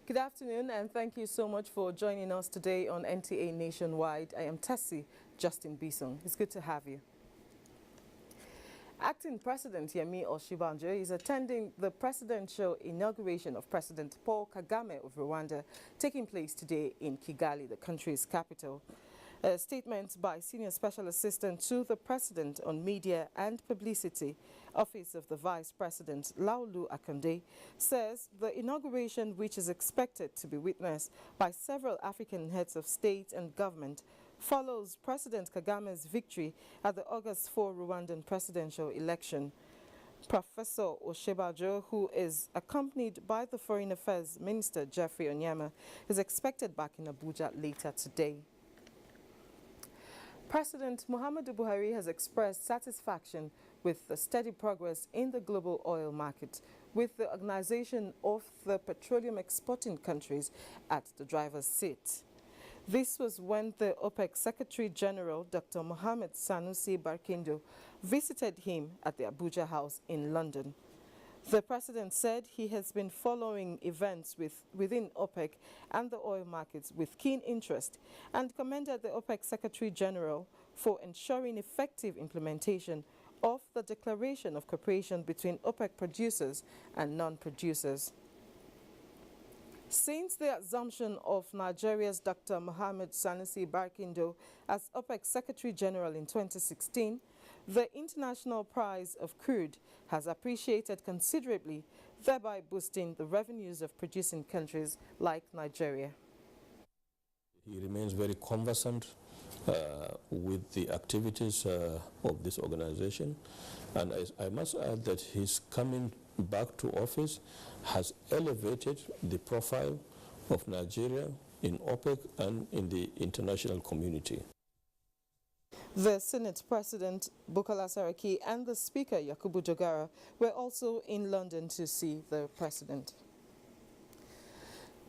Good afternoon and thank you so much for joining us today on NTA Nationwide. I am Tessie Justin Bisong. It's good to have you. Acting President Yemi Osinbajo is attending the presidential inauguration of President Paul Kagame of Rwanda, taking place today in Kigali, the country's capital. A statement by Senior Special Assistant to the President on Media and Publicity, Office of the Vice President Laolu Akande, says the inauguration, which is expected to be witnessed by several African heads of state and government, follows President Kagame's victory at the August 4 Rwandan presidential election. Professor Osinbajo, who is accompanied by the Foreign Affairs Minister Geoffrey Onyeama, is expected back in Abuja later today. President Muhammadu Buhari has expressed satisfaction with the steady progress in the global oil market, with the organization of the petroleum exporting countries at the driver's seat. This was when the OPEC Secretary General, Dr. Mohamed Sanusi Barkindo, visited him at the Abuja House in London. The president said he has been following events within OPEC and the oil markets with keen interest and commended the OPEC Secretary General for ensuring effective implementation of the Declaration of Cooperation between OPEC producers and non-producers. Since the assumption of Nigeria's Dr. Mohamed Sanusi Barkindo as OPEC Secretary General in 2016, the international price of crude has appreciated considerably, thereby boosting the revenues of producing countries like Nigeria. He remains very conversant with the activities of this organization, and I must add that his coming back to office has elevated the profile of Nigeria in OPEC and in the international community. The Senate President Bukola Saraki and the Speaker Yakubu Dogara were also in London to see the President.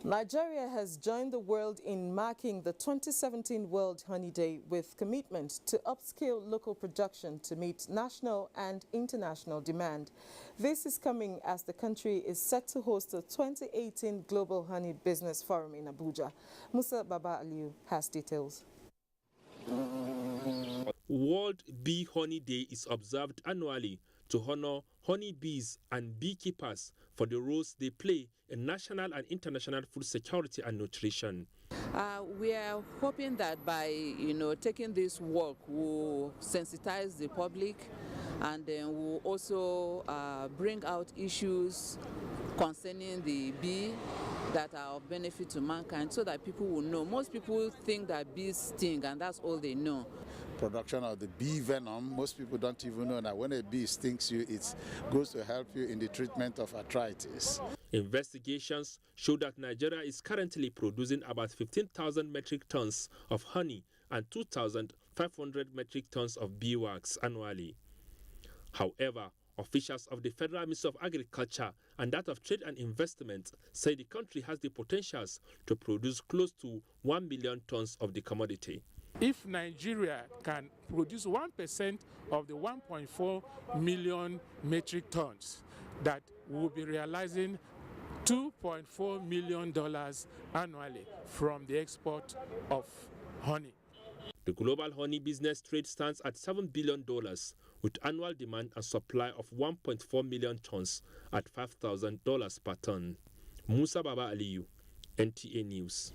Nigeria has joined the world in marking the 2017 World Honey Day with commitment to upscale local production to meet national and international demand. This is coming as the country is set to host the 2018 Global Honey Business Forum in Abuja. Musa Baba Aliyu has details. World Bee Honey Day is observed annually to honor honeybees and beekeepers for the roles they play in national and international food security and nutrition. We are hoping that by taking this work, we'll sensitize the public, and then we'll also bring out issues concerning the bee that are of benefit to mankind, so that people will know. Most people think that bees sting, and that's all they know. Production of the bee venom, most people don't even know that when a bee stings you, it goes to help you in the treatment of arthritis. Investigations show that Nigeria is currently producing about 15,000 metric tons of honey and 2,500 metric tons of beeswax annually. However, officials of the Federal Ministry of Agriculture and that of Trade and Investment say the country has the potentials to produce close to 1 million tons of the commodity. If Nigeria can produce 1% of the 1.4 million metric tons, that will be realizing $2.4 million annually from the export of honey. The global honey business trade stands at $7 billion, with annual demand and supply of 1.4 million tons at $5,000 per ton. Musa Baba Aliyu, NTA News.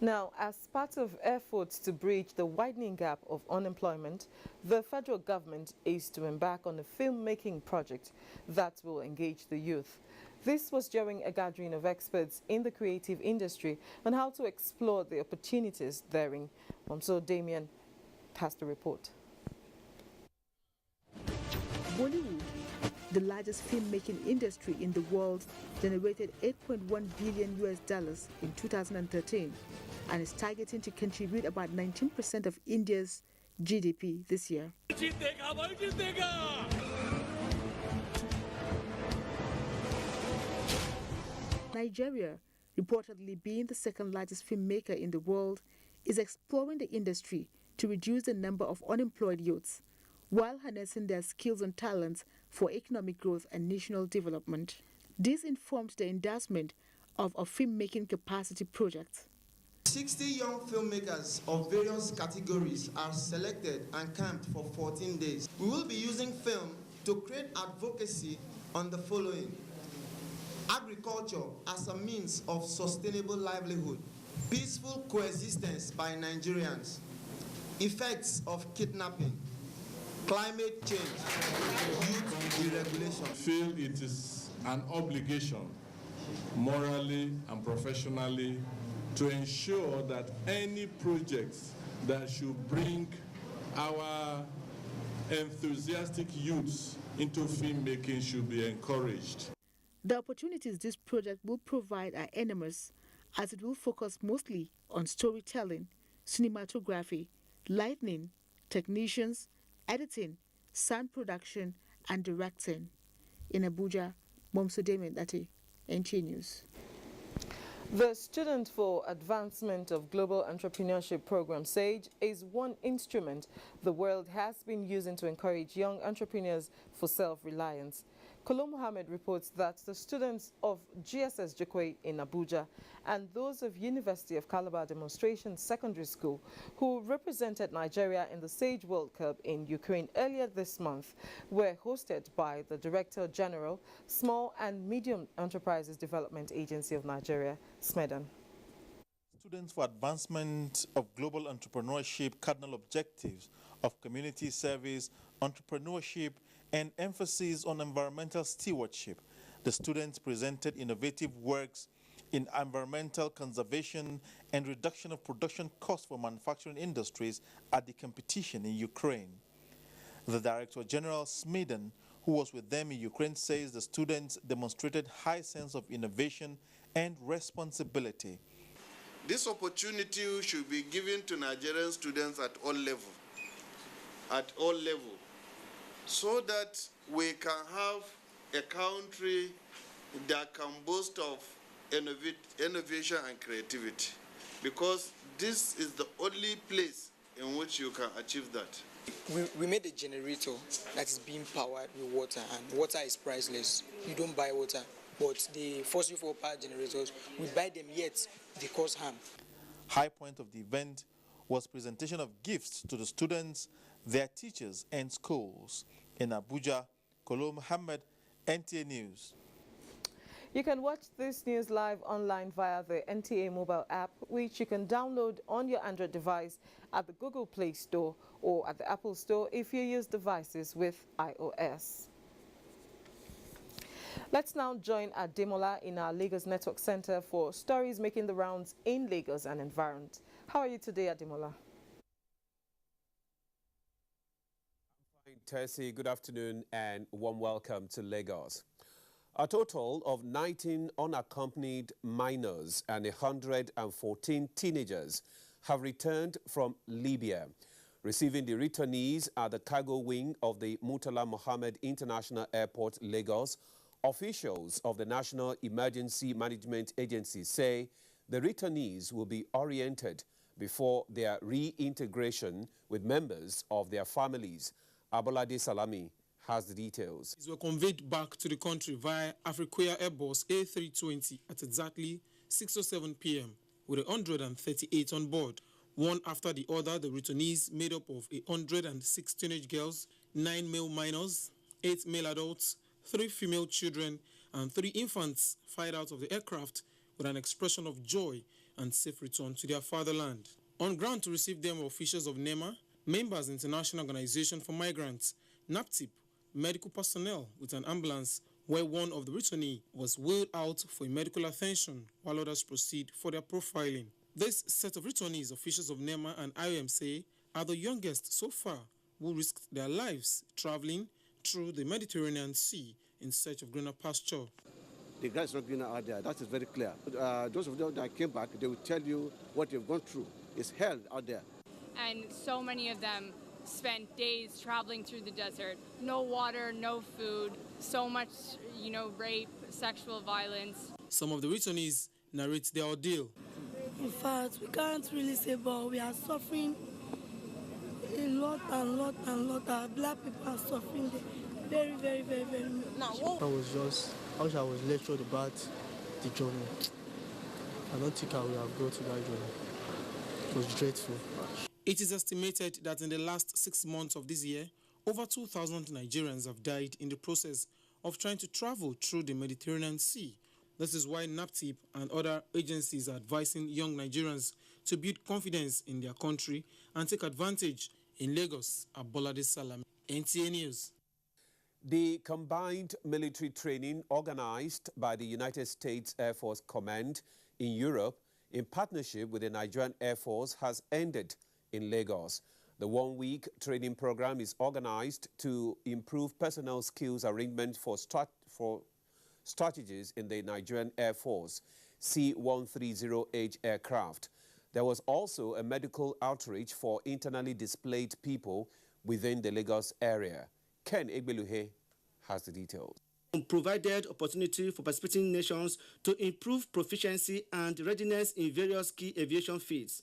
Now, as part of efforts to bridge the widening gap of unemployment, the federal government is to embark on a filmmaking project that will engage the youth. This was during a gathering of experts in the creative industry on how to explore the opportunities therein. So Damien has the report. Bollywood, the largest filmmaking industry in the world, generated $8.1 billion in 2013 and is targeting to contribute about 19% of India's GDP this year. Nigeria, reportedly being the second largest filmmaker in the world, is exploring the industry to reduce the number of unemployed youths while harnessing their skills and talents for economic growth and national development. This informed the endorsement of a filmmaking capacity project. 60 young filmmakers of various categories are selected and camped for 14 days. We will be using film to create advocacy on the following: agriculture as a means of sustainable livelihood, peaceful coexistence by Nigerians, effects of kidnapping, climate change, youth deregulation. I feel it is an obligation, morally and professionally, to ensure that any projects that should bring our enthusiastic youths into filmmaking should be encouraged. The opportunities this project will provide are enormous, as it will focus mostly on storytelling, cinematography, lighting, technicians, editing, sound production, and directing. In Abuja, Momsudeme Dati, NTA News. The Student for Advancement of Global Entrepreneurship Program, SAGE, is one instrument the world has been using to encourage young entrepreneurs for self-reliance. Kolo Mohammed reports that the students of GSS Jukwe in Abuja and those of University of Calabar Demonstration Secondary School who represented Nigeria in the SAGE World Cup in Ukraine earlier this month were hosted by the Director General, Small and Medium Enterprises Development Agency of Nigeria, SMEDAN. Students for Advancement of Global Entrepreneurship cardinal objectives of community service, entrepreneurship, and emphasis on environmental stewardship. The students presented innovative works in environmental conservation and reduction of production costs for manufacturing industries at the competition in Ukraine. The Director General Smedan, who was with them in Ukraine, says the students demonstrated high sense of innovation and responsibility. This opportunity should be given to Nigerian students at all levels, so that we can have a country that can boast of innovation and creativity, because this is the only place in which you can achieve that. We made a generator that is being powered with water, and water is priceless. You don't buy water, but the fossil fuel power generators, we buy them, yet they cause harm. High point of the event was presentation of gifts to the students, their teachers and schools. In Abuja, Kolo Mohammed, NTA News. You can watch this news live online via the NTA mobile app, which you can download on your Android device at the Google Play Store or at the Apple Store if you use devices with iOS. Let's now join Ademola in our Lagos Network Center for stories making the rounds in Lagos and environment. How are you today, Ademola? Tessie, good afternoon and warm welcome to Lagos. A total of 19 unaccompanied minors and 114 teenagers have returned from Libya. Receiving the returnees at the cargo wing of the Murtala Mohammed International Airport, Lagos, officials of the National Emergency Management Agency say the returnees will be oriented before their reintegration with members of their families. Abolade Salami has the details. These were conveyed back to the country via Afriquia Airbus A320 at exactly 6:07 p.m. with 138 on board. One after the other, the returnees made up of 106 teenage girls, 9 male minors, 8 male adults, 3 female children, and 3 infants fired out of the aircraft with an expression of joy and safe return to their fatherland. On ground to receive them were officials of NEMA, members of the International Organization for Migrants, NAPTIP, medical personnel with an ambulance where one of the returnees was wheeled out for medical attention while others proceed for their profiling. This set of returnees, officials of NEMA and IOM say, are the youngest so far who risked their lives traveling through the Mediterranean Sea in search of greener pasture. The grass is not greener out there, that is very clear. Those of them that came back, they will tell you what they've gone through. It's hell out there. And so many of them spent days traveling through the desert. No water, no food, so much, rape, sexual violence. Some of the returnees narrate their ordeal. In fact, we can't really say, but we are suffering a lot. Our black people are suffering very, very, very, very much. I wish I was lectured about the journey. I don't think I would have gone to that journey. It was dreadful. It is estimated that in the last 6 months of this year, over 2,000 Nigerians have died in the process of trying to travel through the Mediterranean Sea. This is why NAPTIP and other agencies are advising young Nigerians to build confidence in their country and take advantage in Lagos. Abolade Salami, NTA News. The combined military training organized by the United States Air Force Command in Europe in partnership with the Nigerian Air Force has ended in Lagos. The one-week training program is organized to improve personnel skills arrangement for strategies in the Nigerian Air Force C-130H aircraft. There was also a medical outreach for internally displaced people within the Lagos area. Ken Egbeluhe has the details. Provided opportunity for participating nations to improve proficiency and readiness in various key aviation fields.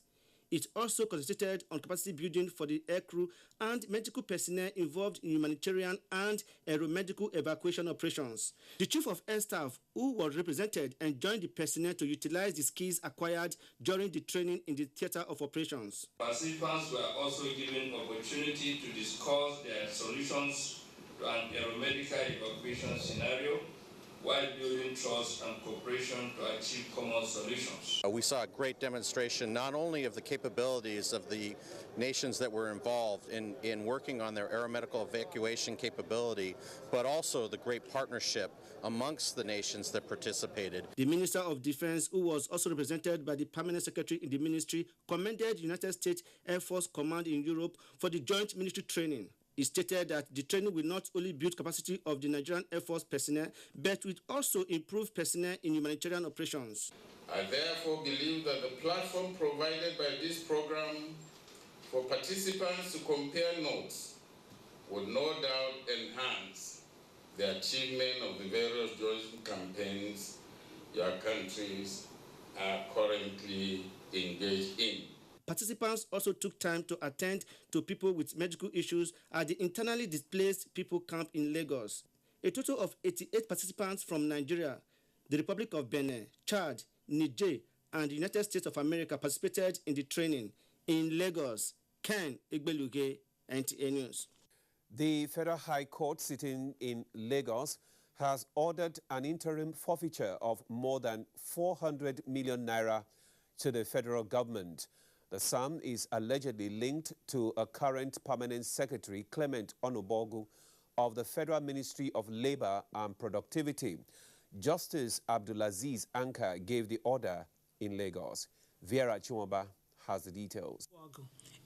It also concentrated on capacity building for the aircrew and medical personnel involved in humanitarian and aeromedical evacuation operations. The Chief of Air Staff, who was represented, enjoined the personnel to utilize the skills acquired during the training in the theater of operations. Participants were also given opportunity to discuss their solutions to an aeromedical evacuation scenario, while building trust and cooperation to achieve common solutions. We saw a great demonstration not only of the capabilities of the nations that were involved in working on their aeromedical evacuation capability, but also the great partnership amongst the nations that participated. The Minister of Defense, who was also represented by the Permanent Secretary in the ministry, commended the United States Air Force Command in Europe for the joint military training. He stated that the training will not only build capacity of the Nigerian Air Force personnel, but will also improve personnel in humanitarian operations. I therefore believe that the platform provided by this program for participants to compare notes would no doubt enhance the achievement of the various joint campaigns your countries are currently engaged in. Participants also took time to attend to people with medical issues at the internally displaced people camp in Lagos. A total of 88 participants from Nigeria, the Republic of Benin, Chad, Niger, and the United States of America participated in the training. In Lagos, Ken Egbeluge, NTA News. The Federal High Court sitting in Lagos has ordered an interim forfeiture of more than 400 million naira to the federal government. The sum is allegedly linked to a current permanent secretary, Clement Onubogu, of the Federal Ministry of Labor and Productivity. Justice Abdulaziz Anka gave the order in Lagos. Vera Chumaba has the details.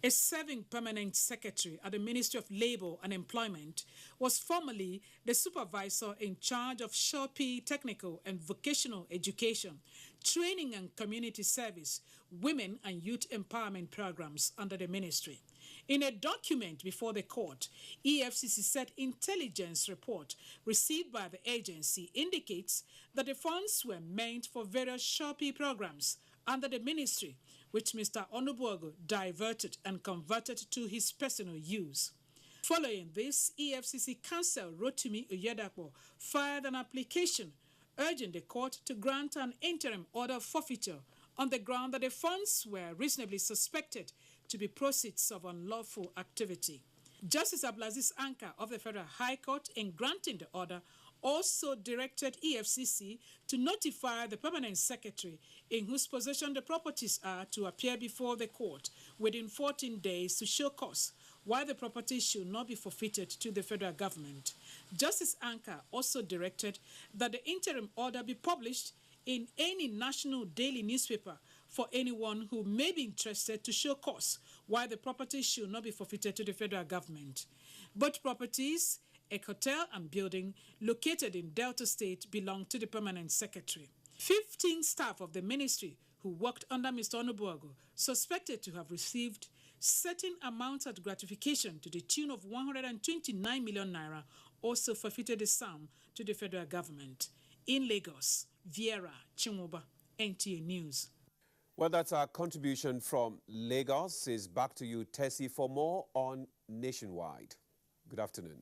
A serving permanent secretary at the Ministry of Labor and Employment was formerly the supervisor in charge of Shopee Technical and Vocational Education, Training and Community Service, Women and Youth Empowerment Programs under the ministry. In a document before the court, EFCC said intelligence report received by the agency indicates that the funds were meant for various Shopee programs under the ministry, which Mr. Onubogu diverted and converted to his personal use. Following this, EFCC counsel Rotimi Oyedapo filed an application urging the court to grant an interim order of forfeiture on the ground that the funds were reasonably suspected to be proceeds of unlawful activity. Justice Abdulaziz Anka of the Federal High Court, in granting the order, also directed EFCC to notify the permanent secretary in whose possession the properties are to appear before the court within 14 days to show cause why the property should not be forfeited to the federal government. Justice Anka also directed that the interim order be published in any national daily newspaper for anyone who may be interested to show cause why the property should not be forfeited to the federal government. Both properties, a hotel and building located in Delta State, belong to the permanent secretary. 15 staff of the ministry who worked under Mr. Onubogu, suspected to have received certain amounts of gratification to the tune of 129 million naira, also forfeited the sum to the federal government. In Lagos, Viera Chinwoba, NTA News. Well, that's our contribution from Lagos. Is back to you, Tessie, for more on Nationwide. Good afternoon.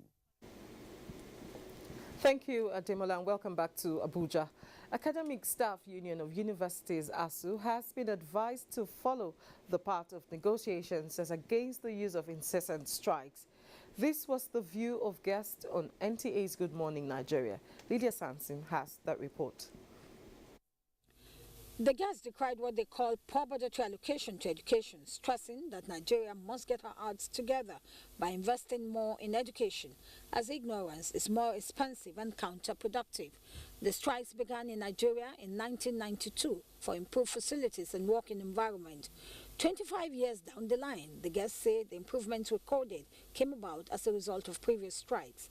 Thank you, Ademola, and welcome back to Abuja. Academic Staff Union of Universities, ASU, has been advised to follow the path of negotiations as against the use of incessant strikes. This was the view of guests on NTA's Good Morning Nigeria. Lydia Sanson has that report. The guests decried what they call poor budgetary allocation to education, stressing that Nigeria must get her arts together by investing more in education, as ignorance is more expensive and counterproductive. The strikes began in Nigeria in 1992 for improved facilities and working environment. 25 years down the line, the guests say the improvements recorded came about as a result of previous strikes.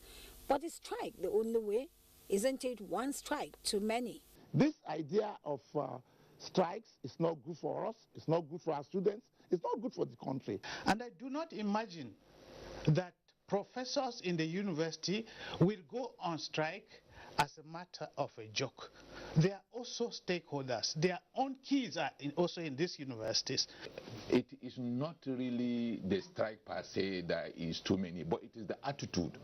But is strike the only way? Isn't it one strike too many? This idea of strikes is not good for us, it's not good for our students, it's not good for the country. And I do not imagine that professors in the university will go on strike as a matter of a joke. They are also stakeholders. Their own kids are also in these universities. It is not really the strike per se that is too many, but it is the attitude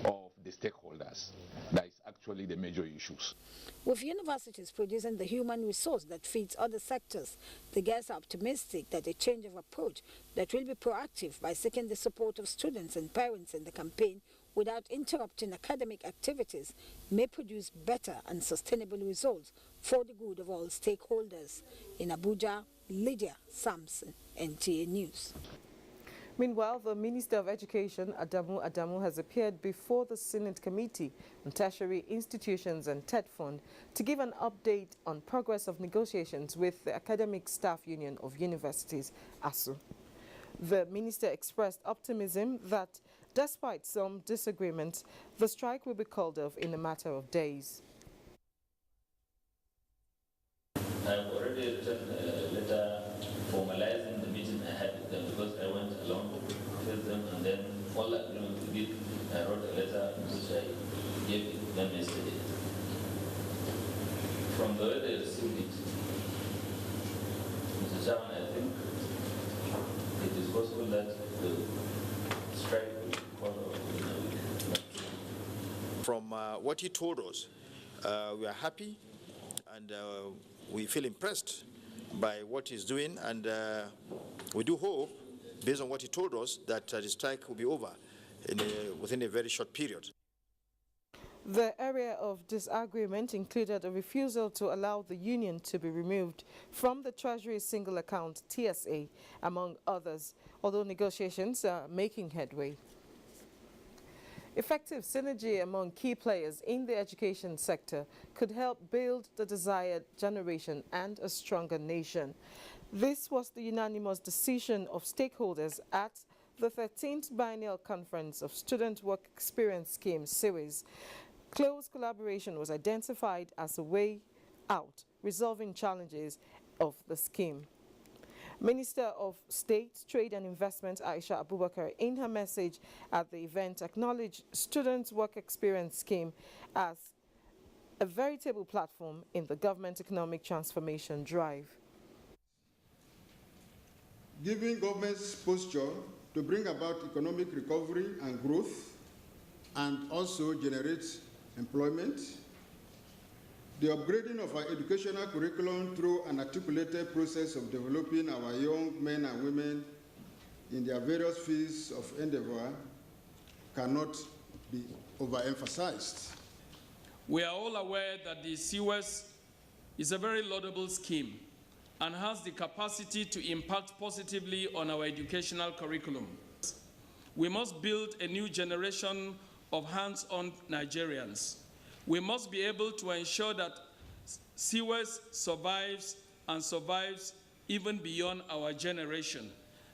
of the stakeholders that is actually the major issues. With universities producing the human resource that feeds other sectors, the guests are optimistic that a change of approach that will be proactive by seeking the support of students and parents in the campaign without interrupting academic activities may produce better and sustainable results for the good of all stakeholders. In Abuja, Lydia Sampson, NTA News. Meanwhile, the Minister of Education, Adamu, has appeared before the Senate Committee on Tertiary Institutions and TED Fund to give an update on progress of negotiations with the Academic Staff Union of Universities, ASU. The minister expressed optimism that, despite some disagreements, the strike will be called off in a matter of days. I've already written a letter formalizing the meeting I had with them because I went along with them, and then all agreement we did, I wrote a letter which I gave them yesterday. From the way they received it, Mr. Chairman, I think it is possible that the strike will be called off in a week. From what he told us, we are happy and we feel impressed by what he's doing, and we do hope, based on what he told us, that the strike will be over within a very short period. The area of disagreement included a refusal to allow the union to be removed from the Treasury Single Account TSA, among others, although negotiations are making headway. Effective synergy among key players in the education sector could help build the desired generation and a stronger nation. This was the unanimous decision of stakeholders at the 13th Biennial Conference of Student Work Experience Scheme series. Close collaboration was identified as a way out, resolving challenges of the scheme. Minister of State, Trade and Investment Aisha Abubakar, in her message at the event, acknowledged Students' Work Experience Scheme as a veritable platform in the government economic transformation drive. Given government's posture to bring about economic recovery and growth and also generate employment, the upgrading of our educational curriculum through an articulated process of developing our young men and women in their various fields of endeavor cannot be overemphasized. We are all aware that the CWES is a very laudable scheme and has the capacity to impact positively on our educational curriculum. We must build a new generation of hands-on Nigerians. We must be able to ensure that CWES survives and survives even beyond our generation.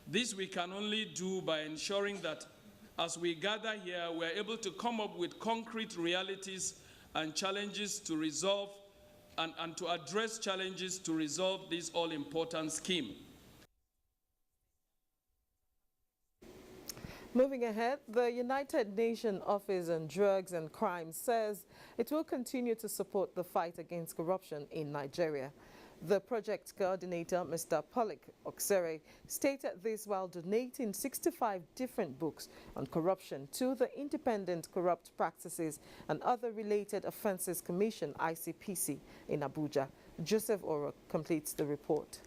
This we can only do by ensuring that as we gather here, we are able to come up with concrete realities and challenges to resolve and to address challenges to resolve this all-important scheme. Moving ahead, the United Nations Office on Drugs and Crime says it will continue to support the fight against corruption in Nigeria. The project coordinator, Mr. Polik Oksere, stated this while donating 65 different books on corruption to the Independent Corrupt Practices and Other Related Offences Commission, ICPC, in Abuja. Joseph Oro completes the report.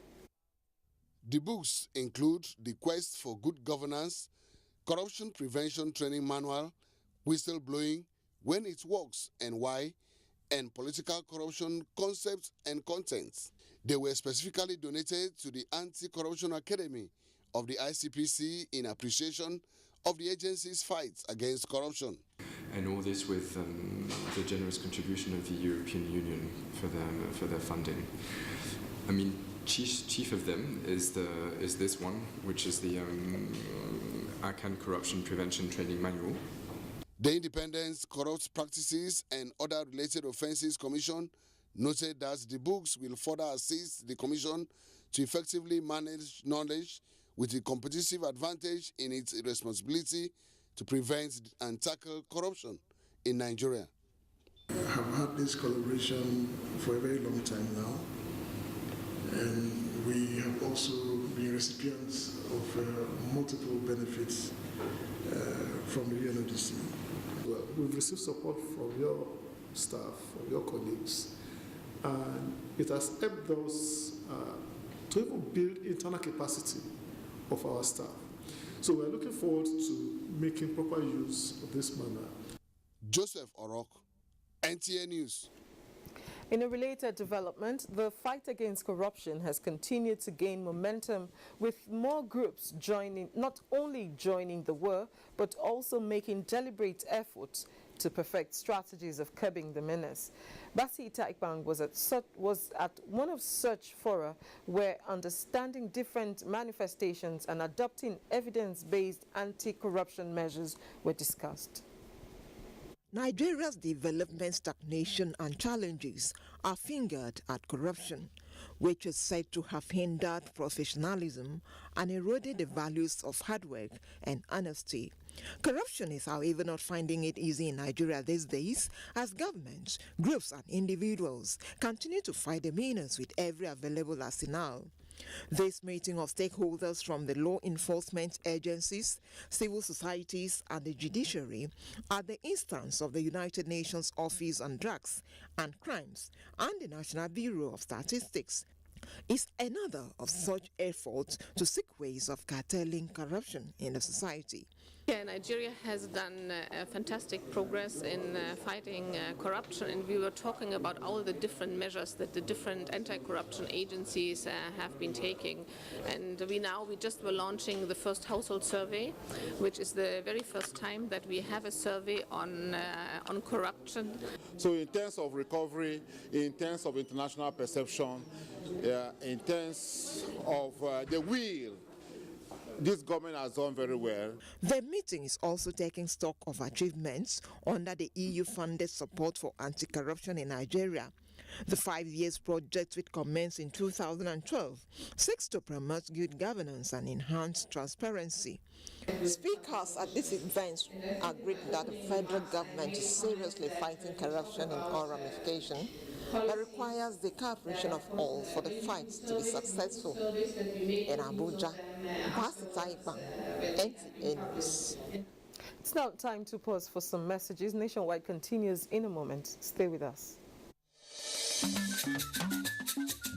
The books include The Quest for Good Governance, Corruption Prevention Training Manual, Whistleblowing, When It Works and Why, and Political Corruption Concepts and Contents. They were specifically donated to the Anti-Corruption Academy of the ICPC in appreciation of the agency's fight against corruption. And all this with the generous contribution of the European Union for their funding. I mean, chief of them is this one, which is the ACAN Corruption Prevention Training Manual. The Independent Corrupt Practices and Other Related Offences Commission noted that the books will further assist the Commission to effectively manage knowledge with a competitive advantage in its responsibility to prevent and tackle corruption in Nigeria. I have had this collaboration for a very long time now, and we have also been recipients of multiple benefits from the UNODC. Well, we've received support from your staff, from your colleagues, and it has helped us to even build internal capacity of our staff. So we're looking forward to making proper use of this manner. Joseph Orok, NTA News. In a related development, the fight against corruption has continued to gain momentum, with more groups not only joining the war, but also making deliberate efforts to perfect strategies of curbing the menace. Basi Taikbang was at one of such fora where understanding different manifestations and adopting evidence-based anti-corruption measures were discussed. Nigeria's development stagnation and challenges are fingered at corruption, which is said to have hindered professionalism and eroded the values of hard work and honesty. Corruption is, however, not finding it easy in Nigeria these days, as governments, groups and individuals continue to fight the menace with every available arsenal. This meeting of stakeholders from the law enforcement agencies, civil societies and the judiciary at the instance of the United Nations Office on Drugs and Crimes and the National Bureau of Statistics is another of such efforts to seek ways of curtailing corruption in the society. Yeah, Nigeria has done fantastic progress in fighting corruption, and we were talking about all the different measures that the different anti-corruption agencies have been taking. And we just were launching the first household survey, which is the very first time that we have a survey on corruption. So in terms of recovery, in terms of international perception, in terms of the will, this government has done very well. The meeting is also taking stock of achievements under the EU-funded support for anti-corruption in Nigeria. The 5-year project, which commenced in 2012, seeks to promote good governance and enhance transparency. Speakers at this event agreed that the federal government is seriously fighting corruption in all ramifications, but requires the cooperation of all for the fight to be successful. In Abuja, Basi Taikbang, NTA News. It's now time to pause for some messages. Nationwide continues in a moment. Stay with us.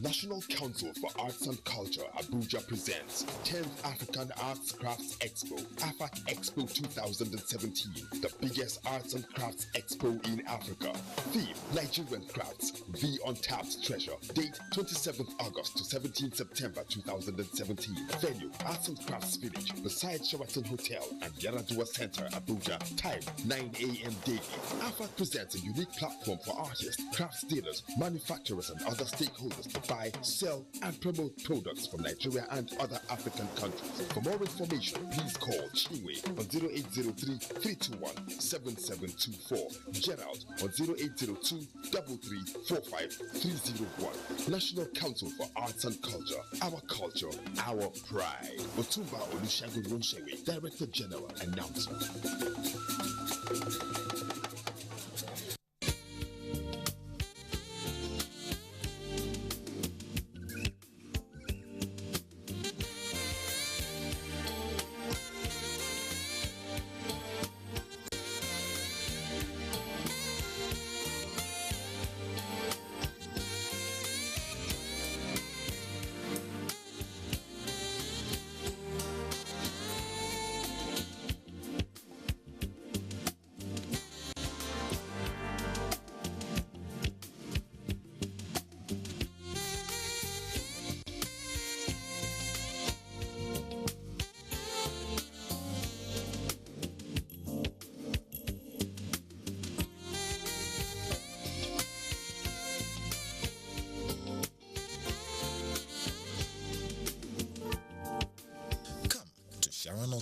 National Council for Arts and Culture, Abuja presents 10th African Arts Crafts Expo, AFAC Expo 2017, the biggest arts and crafts expo in Africa. Theme, Nigerian crafts, the untapped treasure. Date, 27th August to 17th September 2017. Venue, Arts and Crafts Village, beside Sheraton Hotel and Yaradua Center, Abuja. Time, 9 a.m. daily. AFAC presents a unique platform for artists, crafts dealers, manufacturers and other stakeholders to buy, sell and promote products from Nigeria and other African countries. For more information, please call Chinwe on 0803-321-7724, Gerald on 0802-3345-301. National Council for Arts and Culture, our culture, our pride. Otumba Olusegun Wonshewe, Director General, announcement.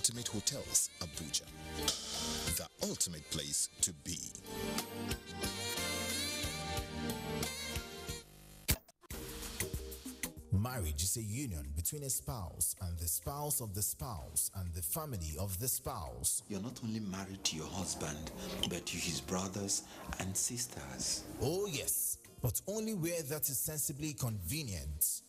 Ultimate Hotels, Abuja. The ultimate place to be. Marriage is a union between a spouse and the spouse of the spouse and the family of the spouse. You're not only married to your husband, but to his brothers and sisters. Oh yes, but only where that is sensibly convenient.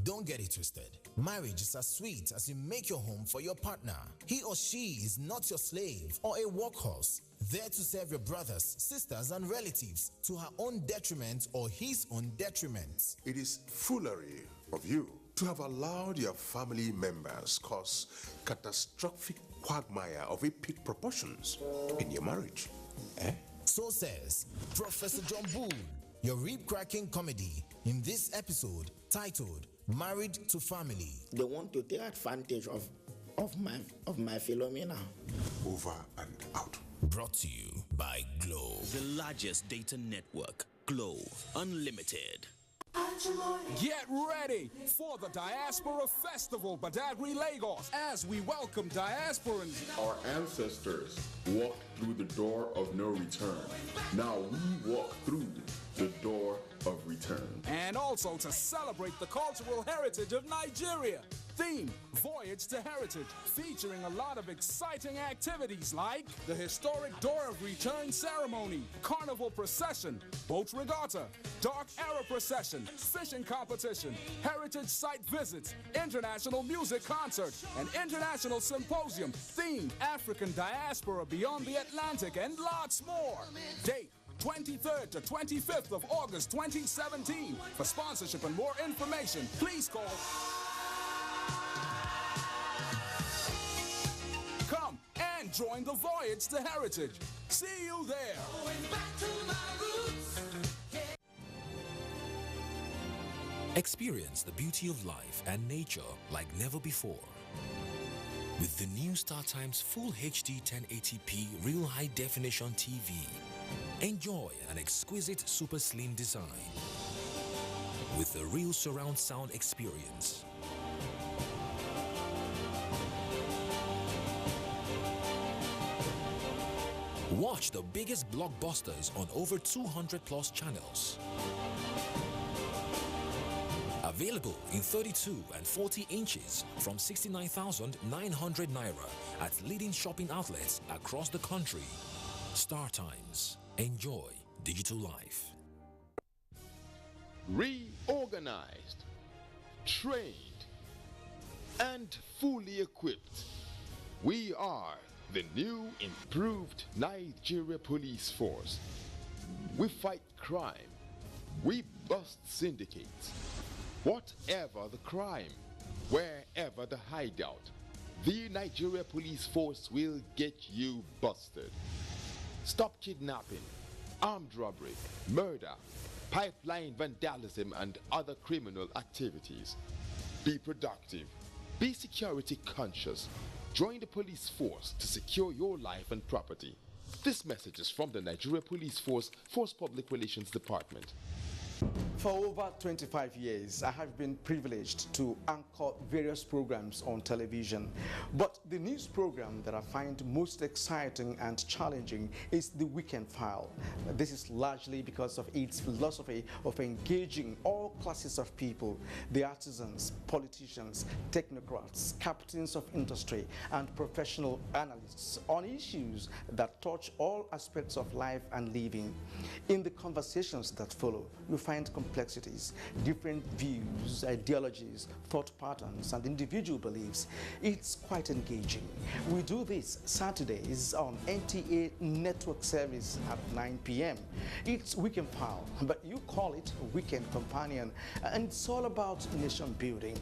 Don't get it twisted. Marriage is as sweet as you make your home for your partner. He or she is not your slave or a workhorse, there to serve your brothers, sisters, and relatives to her own detriment or his own detriment. It is foolery of you to have allowed your family members cause catastrophic quagmire of epic proportions in your marriage. So says Professor John Bull, your rib-cracking comedy in this episode titled Married to Family. They want to take advantage of my phenomena. Over and out. Brought to you by Glow. The largest data network, Glow Unlimited. Get ready for the Diaspora Festival, Badagry, Lagos, as we welcome diasporans. Our ancestors walked through the door of no return. Now we walk through the door of return. And also to celebrate the cultural heritage of Nigeria. Theme, Voyage to Heritage, featuring a lot of exciting activities like the historic Door of Return ceremony, carnival procession, boat regatta, dark era procession, fishing competition, heritage site visits, international music concert, an international symposium, themed African diaspora beyond the Atlantic, and lots more. Date, 23rd to 25th of August 2017. For sponsorship and more information, please call. Come and join the Voyage to Heritage. See you there. Experience the beauty of life and nature like never before. With the new StarTimes Full HD 1080p Real High Definition TV. Enjoy an exquisite super slim design with a real surround sound experience. Watch the biggest blockbusters on over 200 plus channels. Available in 32 and 40 inches from 69,900 Naira at leading shopping outlets across the country. StarTimes. Enjoy digital life. Reorganized, trained, and fully equipped. We are the new improved Nigeria Police Force. We fight crime. We bust syndicates. Whatever the crime, wherever the hideout, the Nigeria Police Force will get you busted. Stop kidnapping, armed robbery, murder, pipeline vandalism, and other criminal activities. Be productive. Be security conscious. Join the police force to secure your life and property. This message is from the Nigeria Police Force Public Relations Department. For over 25 years, I have been privileged to anchor various programs on television. But the news program that I find most exciting and challenging is The Weekend File. This is largely because of its philosophy of engaging all classes of people, the artisans, politicians, technocrats, captains of industry, and professional analysts on issues that touch all aspects of life and living. In the conversations that follow, you find complexities, different views, ideologies, thought patterns, and individual beliefs. It's quite engaging. We do this Saturdays on NTA Network Service at 9 p.m. It's Weekend File, but you call it Weekend Companion, and it's all about nation building.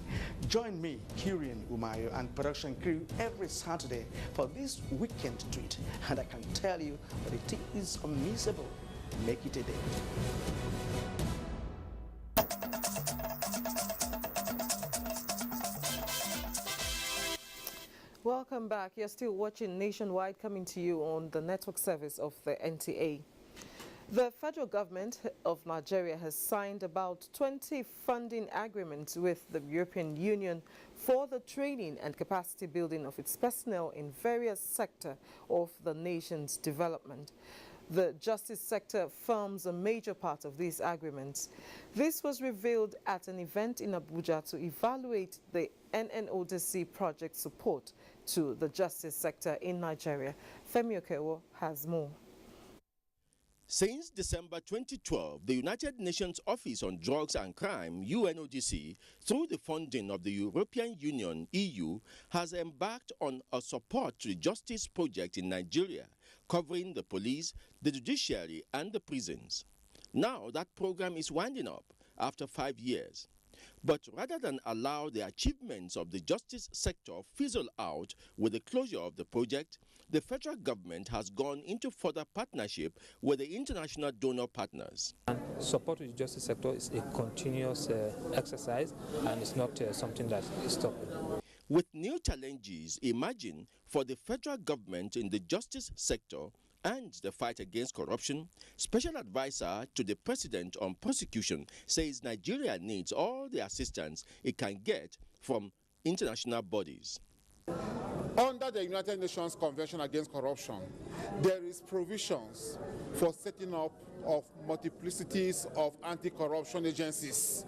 Join me, Kirian Umayo, and production crew every Saturday for this weekend treat, and I can tell you that it is unmissable. Make it a day. Welcome back. You're still watching Nationwide, coming to you on the network service of the NTA. The federal government of Nigeria has signed about 20 funding agreements with the European Union for the training and capacity building of its personnel in various sectors of the nation's development. The justice sector forms a major part of these agreements. This was revealed at an event in Abuja to evaluate the NNODC project support to the justice sector in Nigeria. Femi Okewo has more. Since December 2012, the United Nations Office on Drugs and Crime, UNODC, through the funding of the European Union, EU, has embarked on a support to the justice project in Nigeria, covering the police, the judiciary, and the prisons. Now that program is winding up after 5 years. But rather than allow the achievements of the justice sector fizzle out with the closure of the project, the federal government has gone into further partnership with the international donor partners. And support to the justice sector is a continuous exercise, and it's not something that is stopping. With new challenges emerging for the federal government in the justice sector and the fight against corruption, Special Advisor to the President on Prosecution says Nigeria needs all the assistance it can get from international bodies. Under the United Nations Convention Against Corruption, there is provisions for setting up of multiplicities of anti-corruption agencies.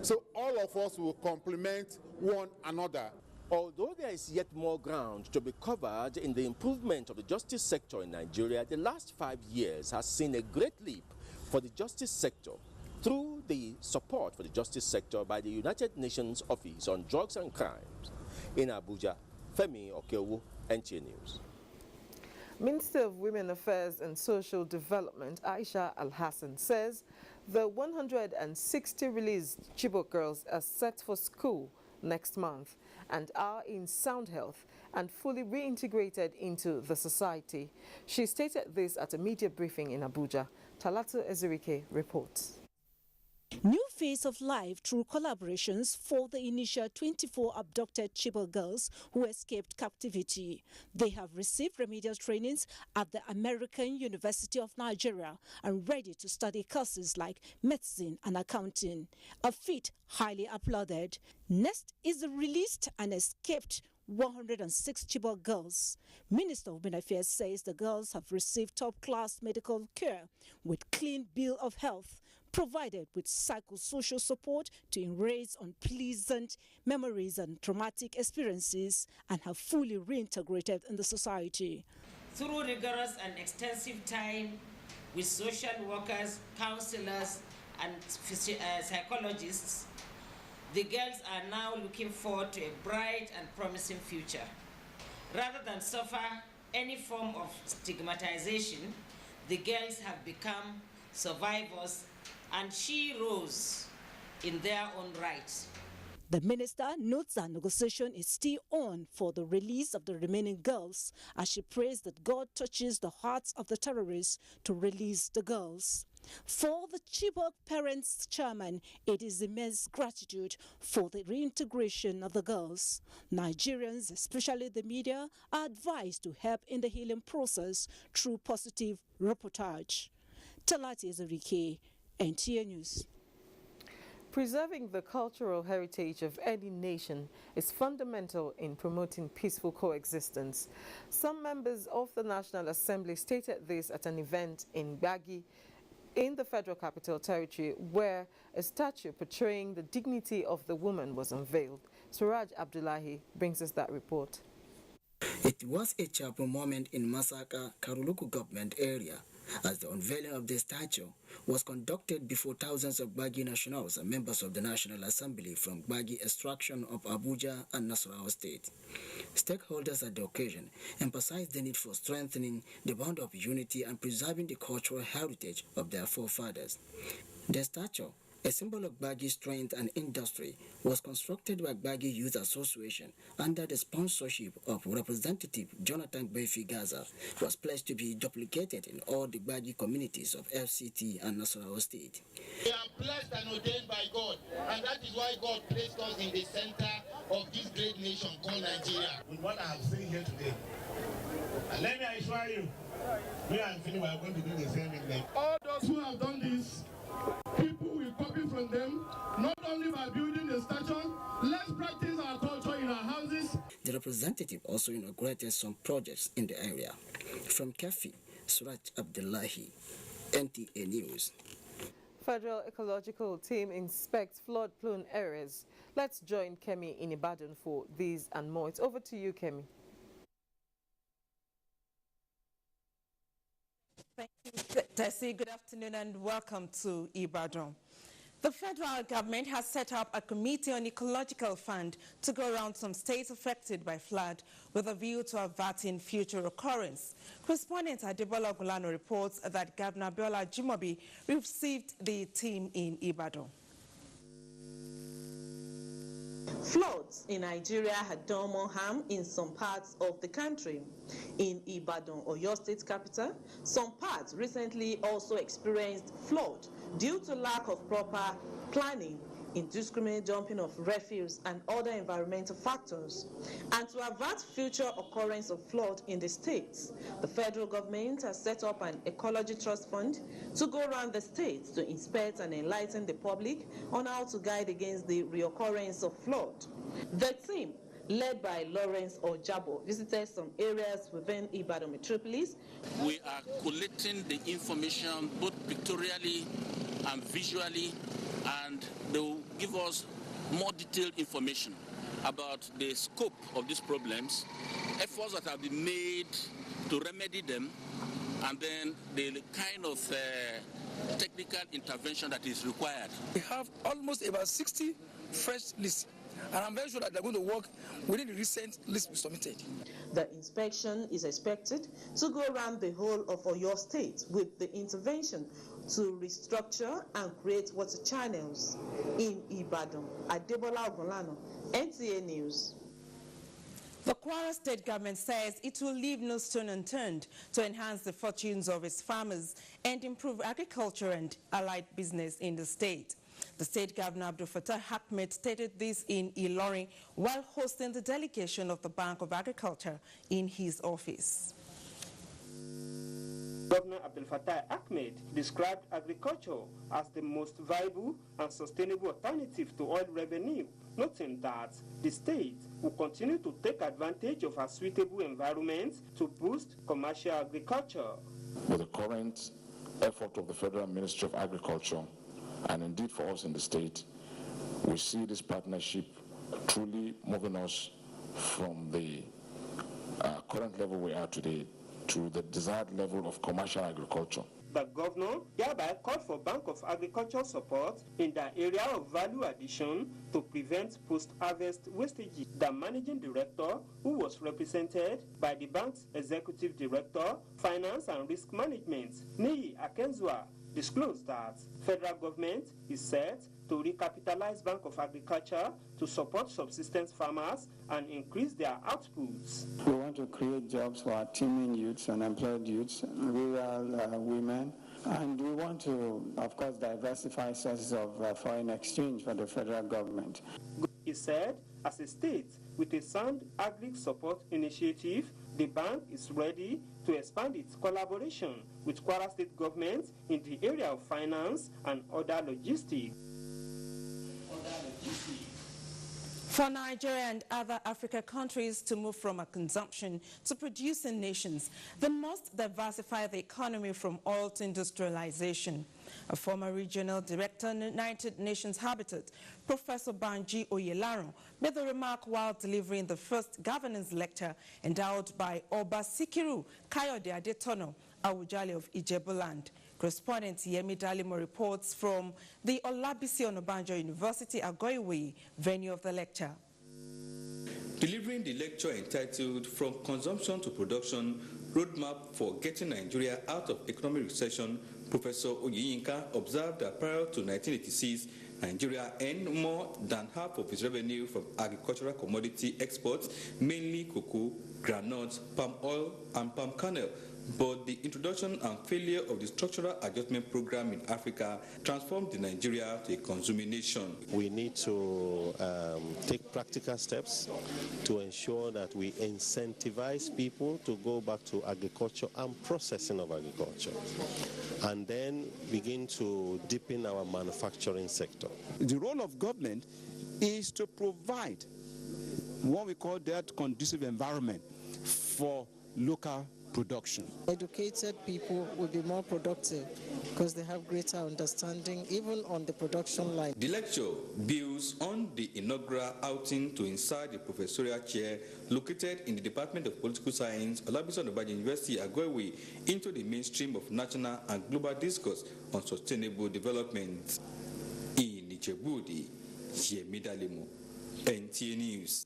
So all of us will complement one another. Although there is yet more ground to be covered in the improvement of the justice sector in Nigeria, the last 5 years has seen a great leap for the justice sector through the support for the justice sector by the United Nations Office on Drugs and Crimes. In Abuja, Femi Okewo, NTA News. Minister of Women Affairs and Social Development, Aisha Al-Hassan, says the 160 released Chibok girls are set for school next month and are in sound health and fully reintegrated into the society. She stated this at a media briefing in Abuja. Talatu Ezirike reports. New phase of life through collaborations for the initial 24 abducted Chibok girls who escaped captivity. They have received remedial trainings at the American University of Nigeria and ready to study courses like medicine and accounting, a feat highly applauded. Next is the released and escaped 106 Chibok girls. Minister of Women Affairs says the girls have received top-class medical care with clean bill of health, provided with psychosocial support to erase unpleasant memories and traumatic experiences, and have fully reintegrated in the society. Through rigorous and extensive time with social workers, counselors, and psychologists, the girls are now looking forward to a bright and promising future. Rather than suffer any form of stigmatization, the girls have become survivors and she rose in their own right. The minister notes that negotiation is still on for the release of the remaining girls, as she prays that God touches the hearts of the terrorists to release the girls. For the Chibok parents chairman, it is immense gratitude for the reintegration of the girls. Nigerians, especially the media, are advised to help in the healing process through positive reportage. Talati Ezirike, NTA News. Preserving the cultural heritage of any nation is fundamental in promoting peaceful coexistence. Some members of the National Assembly stated this at an event in Gbagi, in the Federal Capital Territory, where a statue portraying the dignity of the woman was unveiled. Suraj Abdullahi brings us that report. It was a cheerful moment in Masaka, Karuluku government area, as the unveiling of the statue was conducted before thousands of Gbagi nationals and members of the National Assembly from Gbagi extraction of Abuja and Nasarawa State. Stakeholders at the occasion emphasized the need for strengthening the bond of unity and preserving the cultural heritage of their forefathers. The statue, a symbol of Gbagi strength and industry, was constructed by Gbagi Youth Association under the sponsorship of Representative Jonathan Befi Gaza, was pledged to be duplicated in all the Gbagi communities of FCT and Nasarawa State. We are blessed and ordained by God, and that is why God placed us in the center of this great nation called Nigeria. With what I have seen here today, and let me assure you Me and Philip are going to do the same thing. All those who have done this, people will copy from them, not only by building the statue, let's practice our culture in our houses. The representative also inaugurated some projects in the area. From Kafi, Suraj Abdullahi, NTA News. Federal Ecological Team inspects flood-prone areas. Let's join Kemi in Ibadan for these and more. It's over to you, Kemi. Thank you, Tessie. Good afternoon and welcome to Ibadan. The federal government has set up a committee on ecological fund to go around some states affected by flood with a view to averting future occurrence. Correspondent Adebola Gulano reports that Governor Biola Jimobi received the team in Ibadan. Floods in Nigeria had done more harm in some parts of the country. In Ibadan, Oyo State capital, some parts recently also experienced flood due to lack of proper planning, indiscriminate dumping of refuse and other environmental factors. And to avert future occurrence of flood in the states, the federal government has set up an ecology trust fund to go around the states to inspect and enlighten the public on how to guide against the reoccurrence of flood. The team, led by Lawrence Ojabo, visited some areas within Ibadan metropolis. We are collecting the information both pictorially and visually, and they will give us more detailed information about the scope of these problems, efforts that have been made to remedy them, and then the kind of technical intervention that is required. We have almost about 60 fresh lists, and I'm very sure that they're going to work within the recent list we submitted. The inspection is expected to go around the whole of Oyo State with the intervention to restructure and create water channels in Ibadan. Adebola Ogulano, NTA News. The Kwara State government says it will leave no stone unturned to enhance the fortunes of its farmers and improve agriculture and allied business in the state. The state governor, Abdul Fattah Ahmed, stated this in Ilorin while hosting the delegation of the Bank of Agriculture in his office. Governor Abdul Fattah Ahmed described agriculture as the most viable and sustainable alternative to oil revenue, noting that the state will continue to take advantage of a suitable environment to boost commercial agriculture. With the current effort of the Federal Ministry of Agriculture, and indeed for us in the state, we see this partnership truly moving us from the current level we are today to the desired level of commercial agriculture. The governor thereby called for Bank of Agriculture support in the area of value addition to prevent post-harvest wastage. The managing director, who was represented by the bank's executive director, finance and risk management, Niyi Akenzua, disclosed that federal government is set to recapitalize Bank of Agriculture to support subsistence farmers and increase their outputs. We want to create jobs for our teeming youths, unemployed youths, rural women, and we want to, of course, diversify sources of foreign exchange for the federal government. He said, as a state with a sound agri support initiative, the bank is ready to expand its collaboration with Kwara State government in the area of finance and other logistics. For Nigeria and other African countries to move from a consumption to producing nations, they must diversify the economy from oil to industrialization. A former regional director in the United Nations Habitat, Professor Banji Oyelaro, made the remark while delivering the first governance lecture endowed by Oba Sikiru Kayode Adetono, Awujale of Ijebuland. Correspondent Yemi Dalimo reports from the Olabisi Onabanjo University Agoiwe venue of the lecture. Delivering the lecture entitled From Consumption to Production, Roadmap for Getting Nigeria Out of Economic Recession, Professor Oyeyinka observed that prior to 1986, Nigeria earned more than half of its revenue from agricultural commodity exports, mainly cocoa, groundnuts, palm oil, and palm kernel. but the introduction and failure of the Structural Adjustment Program in Africa transformed Nigeria to a consuming nation. We need to take practical steps to ensure that we incentivize people to go back to agriculture and processing of agriculture, and then begin to deepen our manufacturing sector. The role of government is to provide what we call that conducive environment for local production. Educated people will be more productive because they have greater understanding even on the production line. The lecture builds on the inaugural outing to inside the professorial chair located in the Department of Political Science, Olabisi Onabanjo University, Agwewe, into the mainstream of national and global discourse on sustainable development. In Ichebudi, Yemidalemo, NTA News.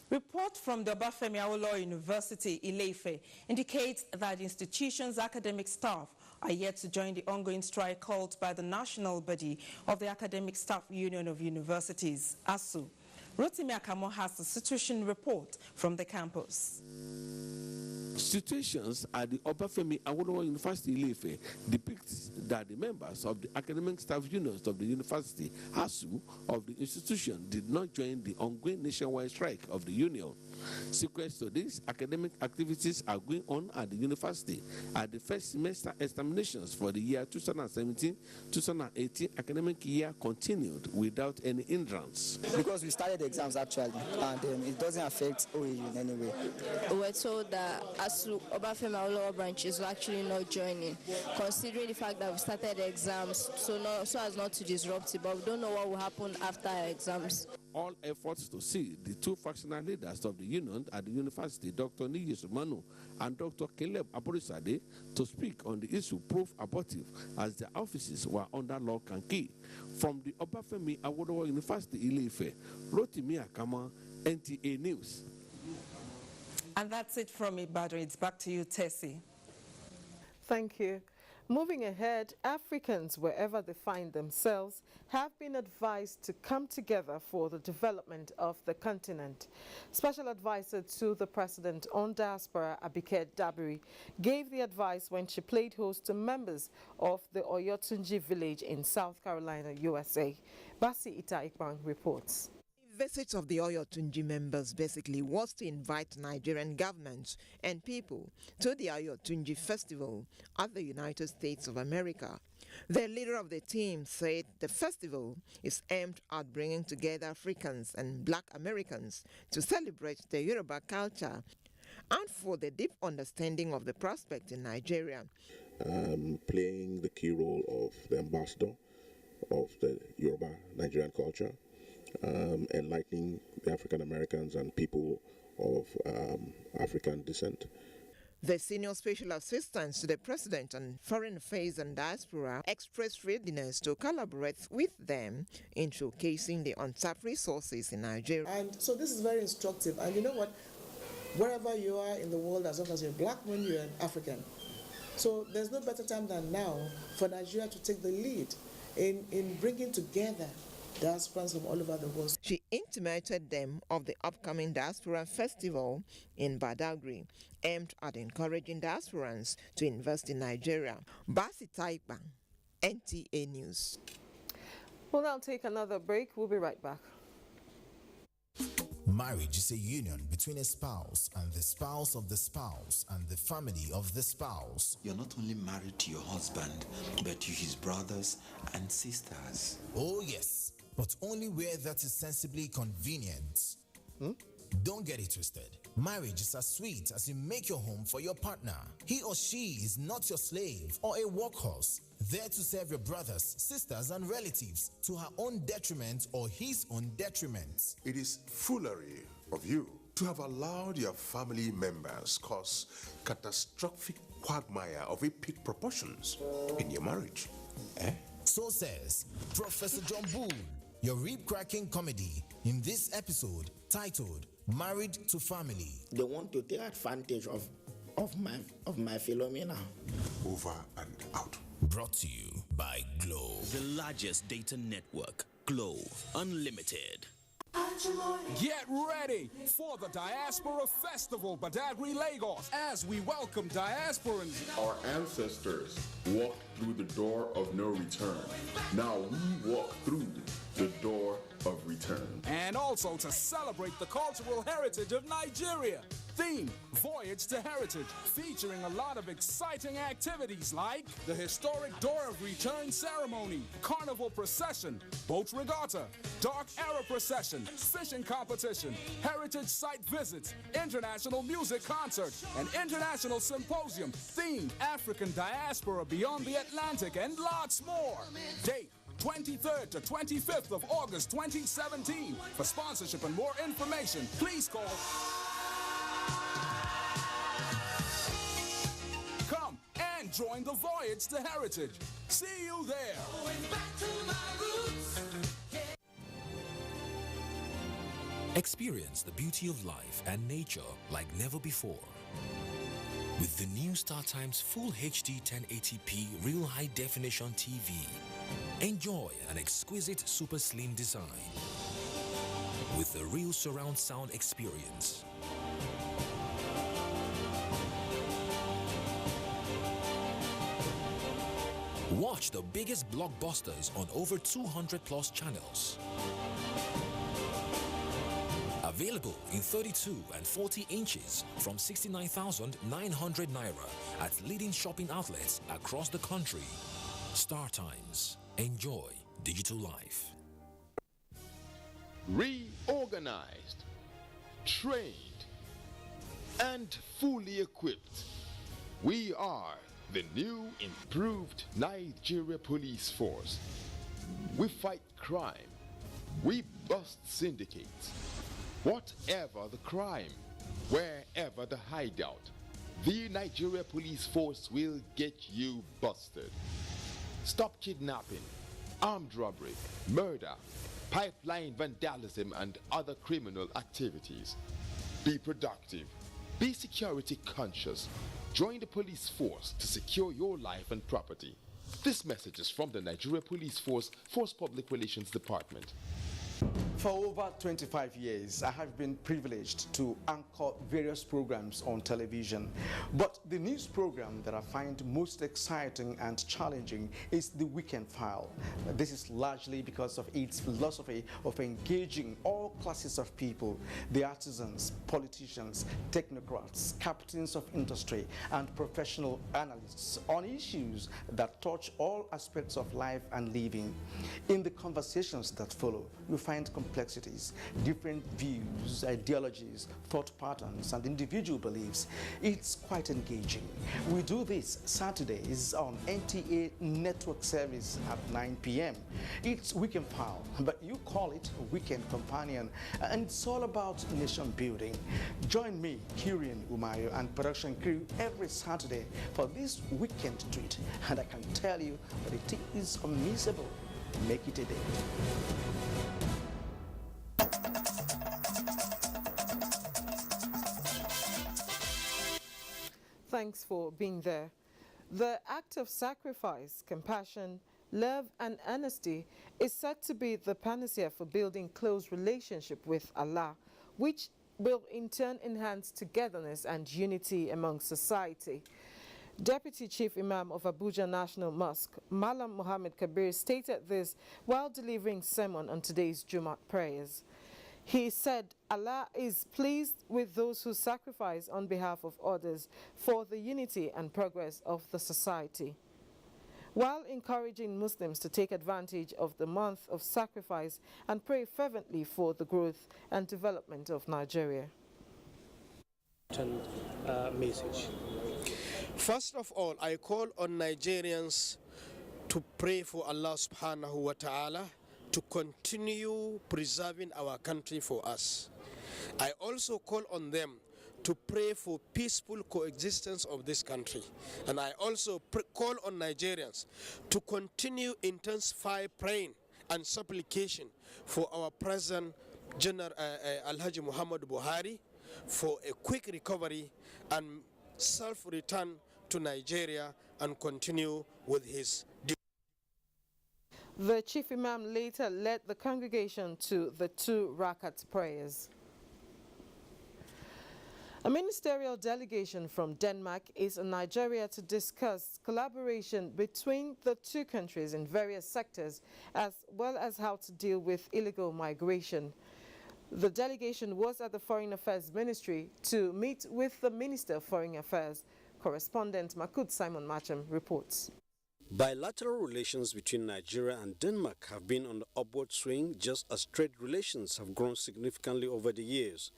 Report from the Obafemi Awolowo University, Ile-Ife, indicates that the institution's academic staff are yet to join the ongoing strike called by the national body of the Academic Staff Union of Universities, ASU. Rotimi Akamo has the situation report from the campus. Situations at the Obafemi Awolowo University Ile-Ife depicts that the members of the academic staff unions of the university, ASU, of the institution did not join the ongoing nationwide strike of the union. Sequence to these academic activities are going on at the university at the first semester examinations for the year 2017-2018 academic year continued without any hindrance. Because we started the exams actually, and it doesn't affect OAU in any way. We were told that ASU Obafemi Awolowo branch is actually not joining, considering the fact that we started the exams, so as not to disrupt it, but we don't know what will happen after our exams. All efforts to see the two factional leaders of the union at the university, Dr. Niyi Sumanu and Dr. Caleb Aborisade, to speak on the issue proved abortive as their offices were under lock and key. From the Obafemi Awolowo University Ile-Ife, Rotimi Akama, NTA News. And that's it from Ibadan. It's back to you, Tessie. Thank you. Moving ahead, Africans, wherever they find themselves, have been advised to come together for the development of the continent. Special advisor to the president on diaspora, Abike Dabiri, gave the advice when she played host to members of the Oyotunji village in South Carolina, USA. Basi Ita-Ikbang reports. The visit of the Oyotunji members basically was to invite Nigerian governments and people to the Oyotunji festival at the United States of America. The leader of the team said the festival is aimed at bringing together Africans and Black Americans to celebrate the Yoruba culture and for the deep understanding of the prospect in Nigeria. Playing the key role of the ambassador of the Yoruba Nigerian culture. Enlightening the African Americans and people of African descent. The senior special assistant to the president on foreign affairs and diaspora expressed readiness to collaborate with them in showcasing the untapped resources in Nigeria. And so this is very instructive. And you know what? Wherever you are in the world, as long as you're Black, when you're an African. So there's no better time than now for Nigeria to take the lead in bringing together diasporans from all over the world. She intimated them of the upcoming Diaspora Festival in Badagry, aimed at encouraging diasporans to invest in Nigeria. Basi Ita-Ikbang, NTA News. We'll now take another break. We'll be right back. Marriage is a union between a spouse and the spouse of the spouse and the family of the spouse. You're not only married to your husband, but to his brothers and sisters. Oh yes, but only where that is sensibly convenient. Don't get it twisted. Marriage is as sweet as you make your home for your partner. He or she is not your slave or a workhorse, there to serve your brothers, sisters, and relatives to her own detriment or his own detriment. It is foolery of you to have allowed your family members cause catastrophic quagmire of epic proportions in your marriage. So says Professor John Bull, your rib-cracking comedy in this episode titled Married to Family. They want to take advantage of my Philomena. Over and out. Brought to you by Glow, the largest data network. Glow Unlimited. Get ready for the Diaspora Festival, Badagry, Lagos, as we welcome diasporans. Our ancestors walked through the door of no return. Now we walk through the door of return. And also to celebrate the cultural heritage of Nigeria. Theme, Voyage to Heritage, featuring a lot of exciting activities like the historic Door of Return ceremony, carnival procession, boat regatta, dark era procession, fishing competition, heritage site visits, international music concert, an international symposium, themed African diaspora beyond the Atlantic, and lots more. Date, 23rd to 25th of August 2017. For sponsorship and more information, please call. Come and join the Voyage to Heritage. See you there. Experience the beauty of life and nature like never before. With the new StarTimes Full HD 1080p Real High Definition TV, enjoy an exquisite super slim design with a real surround sound experience. Watch the biggest blockbusters on over 200 plus channels. Available in 32 and 40 inches from 69,900 Naira at leading shopping outlets across the country. StarTimes. Enjoy digital life. Reorganized, trained, and fully equipped, we are the new improved Nigeria Police Force. We fight crime. We bust syndicates. Whatever the crime, wherever the hideout, the Nigeria Police Force will get you busted. Stop kidnapping, armed robbery, murder, pipeline vandalism, and other criminal activities. Be productive. Be security conscious. Join the police force to secure your life and property. This message is from the Nigeria Police Force Public Relations Department. For over 25 years, I have been privileged to anchor various programs on television. But the news program that I find most exciting and challenging is The Weekend File. This is largely because of its philosophy of engaging all classes of people, the artisans, politicians, technocrats, captains of industry, and professional analysts on issues that touch all aspects of life and living. In the conversations that follow, you find complexities, different views, ideologies, thought patterns, and individual beliefs. It's quite engaging. We do this Saturdays on NTA Network Service at 9 p.m. It's Weekend File, but you call it Weekend Companion, and it's all about nation building. Join me, Kirian Umayo, and production crew every Saturday for this weekend treat, and I can tell you that it is unmissable. Make it a day. Thanks for being there. The act of sacrifice, compassion, love, and honesty is said to be the panacea for building close relationship with Allah, which will in turn enhance togetherness and unity among society. Deputy Chief Imam of Abuja National Mosque, Malam Muhammad Kabir, stated this while delivering sermon on today's Jumat prayers. He said, Allah is pleased with those who sacrifice on behalf of others for the unity and progress of the society. While encouraging Muslims to take advantage of the month of sacrifice and pray fervently for the growth and development of Nigeria. Message. First of all, I call on Nigerians to pray for Allah subhanahu wa ta'ala to continue preserving our country for us. I also call on them to pray for peaceful coexistence of this country. And I also call on Nigerians to continue intensify praying and supplication for our President General Alhaji Muhammad Buhari for a quick recovery and self-return to Nigeria and continue with his duty. The chief imam later led the congregation to the 2 rakat prayers. A ministerial delegation from Denmark is in Nigeria to discuss collaboration between the two countries in various sectors, as well as how to deal with illegal migration. The delegation was at the Foreign Affairs Ministry to meet with the Minister of Foreign Affairs. Correspondent Makut Simon Macham reports. Bilateral relations between Nigeria and Denmark have been on the upward swing, just as trade relations have grown significantly over the years.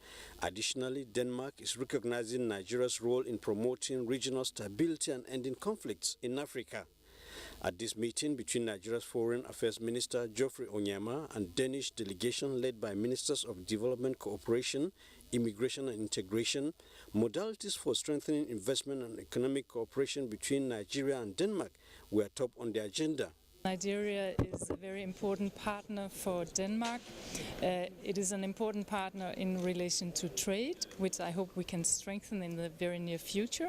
Additionally, Denmark is recognizing Nigeria's role in promoting regional stability and ending conflicts in Africa. At this meeting between Nigeria's Foreign Affairs Minister Geoffrey Onyema and Danish delegation led by Ministers of Development Cooperation, Immigration and Integration, modalities for strengthening investment and economic cooperation between Nigeria and Denmark were top on the agenda. Nigeria is a very important partner for Denmark. It is an important partner in relation to trade, which I hope we can strengthen in the very near future.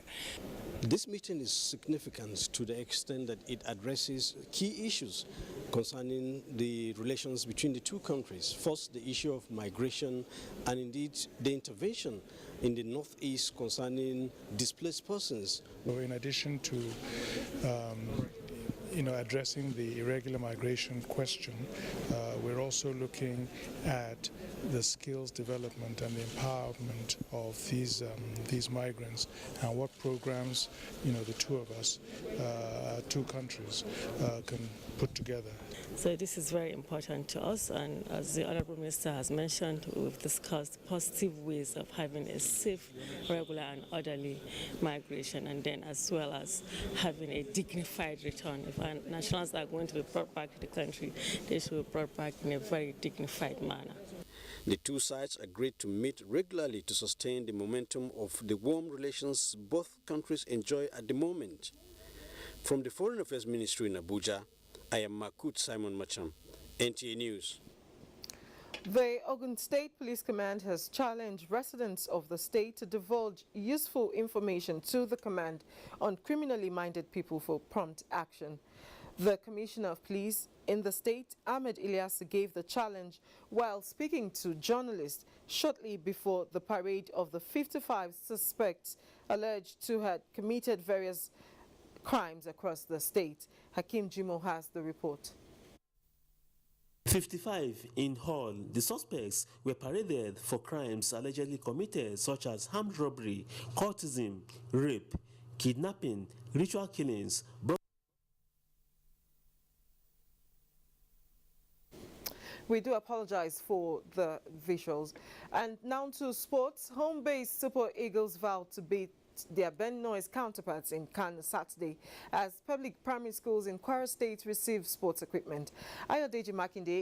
This meeting is significant to the extent that it addresses key issues concerning the relations between the two countries. First, the issue of migration and indeed the intervention in the northeast concerning displaced persons. In addition to addressing the irregular migration question, we're also looking at the skills development and the empowerment of these migrants and what programs the two of us, two countries, can put together. So this is very important to us, and as the Honourable Minister has mentioned, we've discussed positive ways of having a safe, regular and orderly migration, and then as well as having a dignified return. If our nationals are going to be brought back to the country, they should be brought back in a very dignified manner. The two sides agreed to meet regularly to sustain the momentum of the warm relations both countries enjoy at the moment. From the Foreign Affairs Ministry in Abuja, I am Makut Simon Macham, NTA News. The Ogun State Police Command has challenged residents of the state to divulge useful information to the command on criminally minded people for prompt action. The Commissioner of Police in the state, Ahmed Ilyas, gave the challenge while speaking to journalists shortly before the parade of the 55 suspects alleged to have committed various crimes across the state. Hakim Jimo has the report. 55 in all, the suspects were paraded for crimes allegedly committed such as armed robbery, cultism, rape, kidnapping, ritual killings. We do apologize for the visuals. And now to sports. Home-based Super Eagles vowed to beat their Bennois counterparts in Kano Saturday as public primary schools in Kwara State receive sports equipment. Ayodeji Makinde